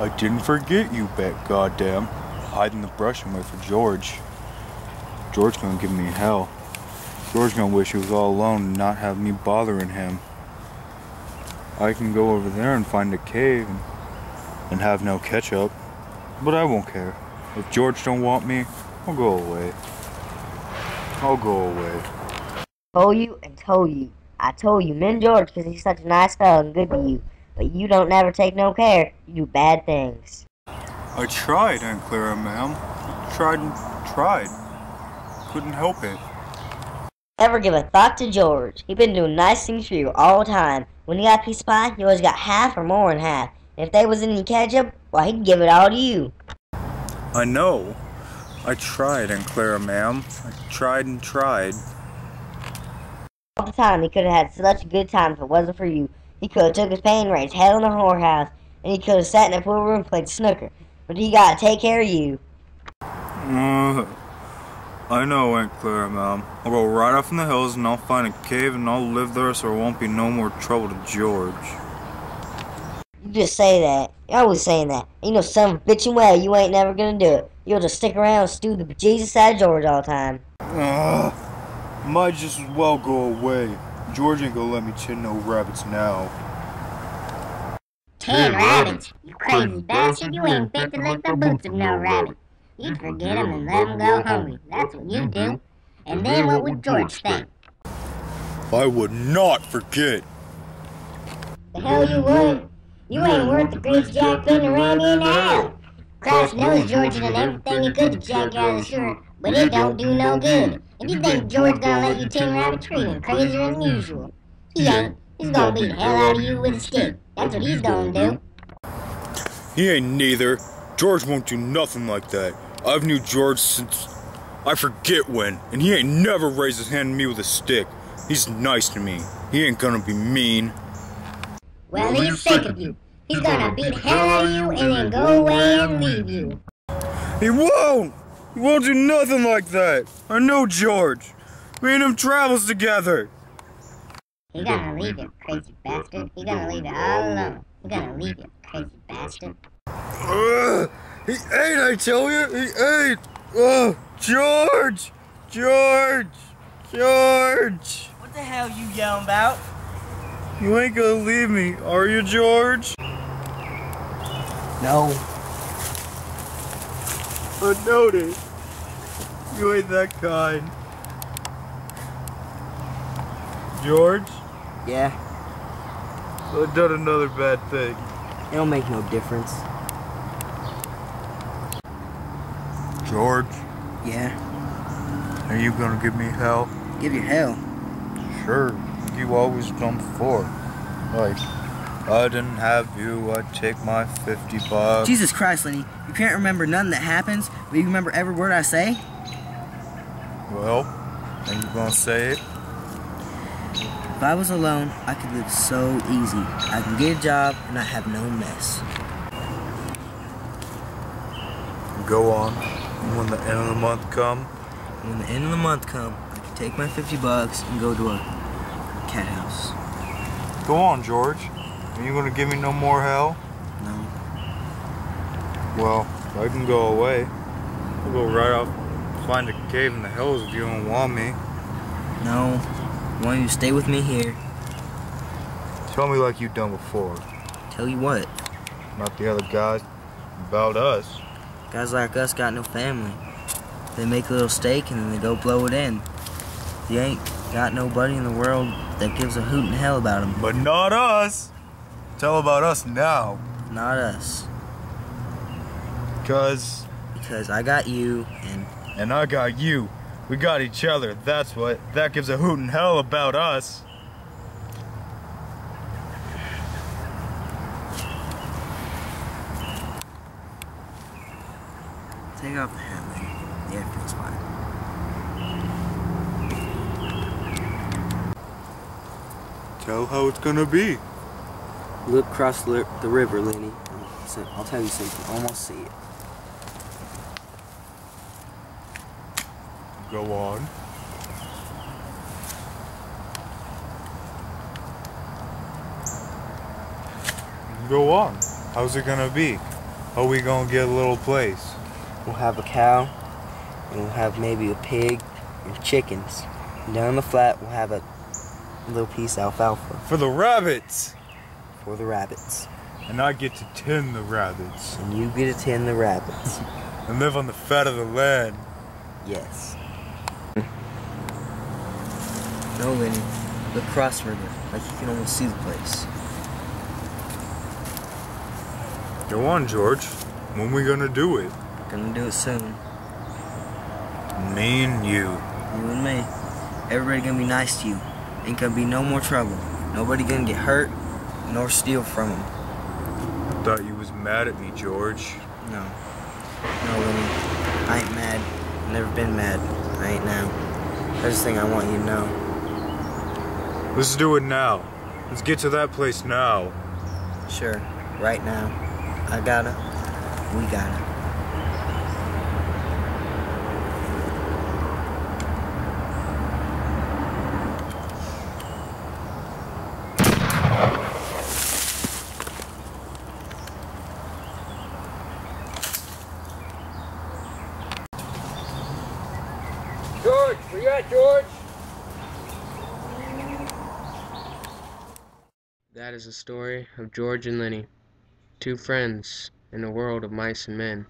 I didn't forget you, goddamn. Hiding the brush and wait for George. George gonna give me hell. George gonna wish he was all alone and not have me bothering him. I can go over there and find a cave and have no ketchup, but I won't care. If George don't want me, I'll go away. I'll go away. Told you and told you. I told you, men George, because he's such a nice fellow and good to you. But you don't never take no care. You do bad things. I tried, Aunt Clara, ma'am. Tried and tried. Couldn't help it. Never give a thought to George. He been doing nice things for you all the time. When he got a piece of pie, he always got half or more than half. And if there was any ketchup, well, he'd give it all to you. I know. I tried, Aunt Clara, ma'am. I tried and tried. All the time, he could have had such a good time if it wasn't for you. He could have took his pay and raised hell in a whorehouse, and he could have sat in a pool room and played snooker. But he gotta take care of you. I know, Aunt Clara, ma'am. I'll go right off in the hills and I'll find a cave and I'll live there so there won't be no more trouble to George. You just say that. You're always saying that. You know some bitchin' well you ain't never gonna do it. You'll just stick around and stew the bejesus out of George all the time. Might just as well go away. George ain't gonna let me chin no rabbits now. 10 rabbits? You crazy bastard, you ain't fit to lick the boots of no rabbit. You'd forget 'em and let 'em go hungry. That's what you'd do. And then what would George think? I would not forget. The hell you would? You ain't worth the grease Jack putting around you now. Christ knows George done everything he could to jack you out of the sewer, but it don't do no good. If you think George gonna let you 10 rabbits, treating crazier than usual. He ain't. He's gonna beat the hell out of you with a stick. That's what he's gonna do. He ain't neither. George won't do nothing like that. I've knew George since I forget when, and he ain't never raised his hand at me with a stick. He's nice to me. He ain't gonna be mean. Well, he's sick of you. He's gonna beat the hell out of you and then go away and leave you. He won't! He won't do nothing like that. I know George. Me and him travels together. He gonna leave you, crazy bastard. He gonna leave you all alone. He gonna leave you, crazy bastard. He ain't, I tell you! He ain't! George! George! George! What the hell you yelling about? You ain't gonna leave me, are you, George? No. I noticed. You ain't that kind. George? Yeah, I've done another bad thing. it don't make no difference. George, Yeah, are you gonna give me hell? give you hell. Sure, you always done before. Like, I didn't have you, I'd take my $50. Jesus Christ, Lenny, you can't remember nothing that happens, but you remember every word I say? Well, ain't you gonna say it? If I was alone, I could live so easy. I can get a job and I have no mess. Go on. And when the end of the month come, And when the end of the month come, I can take my $50 and go to a cat house. go on, George. Are you gonna give me no more hell? No. Well, I can go away. I'll go right off, find a cave in the hills if you don't want me. No. I want you to stay with me here. Tell me like you done before. Tell you what, Not the other guys. About us. guys like us got no family. They make a little steak and then they go blow it in. You ain't got nobody in the world that gives a hoot in hell about them. But not us. Tell about us now. Not us. Because I got you and I got you. We got each other. That's what. That gives a hoot in hell about us. take off the hat, Lenny. Yeah, it feels fine. Tell how it's gonna be. Look across the river, Lenny. I'll tell you something. Almost see it. Go on. Go on. How's it gonna be? How we gonna get a little place? We'll have a cow, and we'll have maybe a pig and chickens. And down the flat, we'll have a little piece of alfalfa For the rabbits! for the rabbits. And I get to tend the rabbits. And you get to tend the rabbits. And live on the fat of the land. Yes. No, Lenny. Look across the river, like you can almost see the place. Go on, George. When we gonna do it? Gonna do it soon. Me and you. You and me. Everybody gonna be nice to you. Ain't gonna be no more trouble. Nobody gonna get hurt, nor steal from them. Thought you was mad at me, George. No. No, Lenny. I ain't mad. Never been mad. I ain't now. That's the thing I want you to know. Let's do it now. Let's get to that place now. Sure. Right now. I gotta. We gotta. George, where you at, George? That is the story of George and Lenny, two friends in a world of mice and men.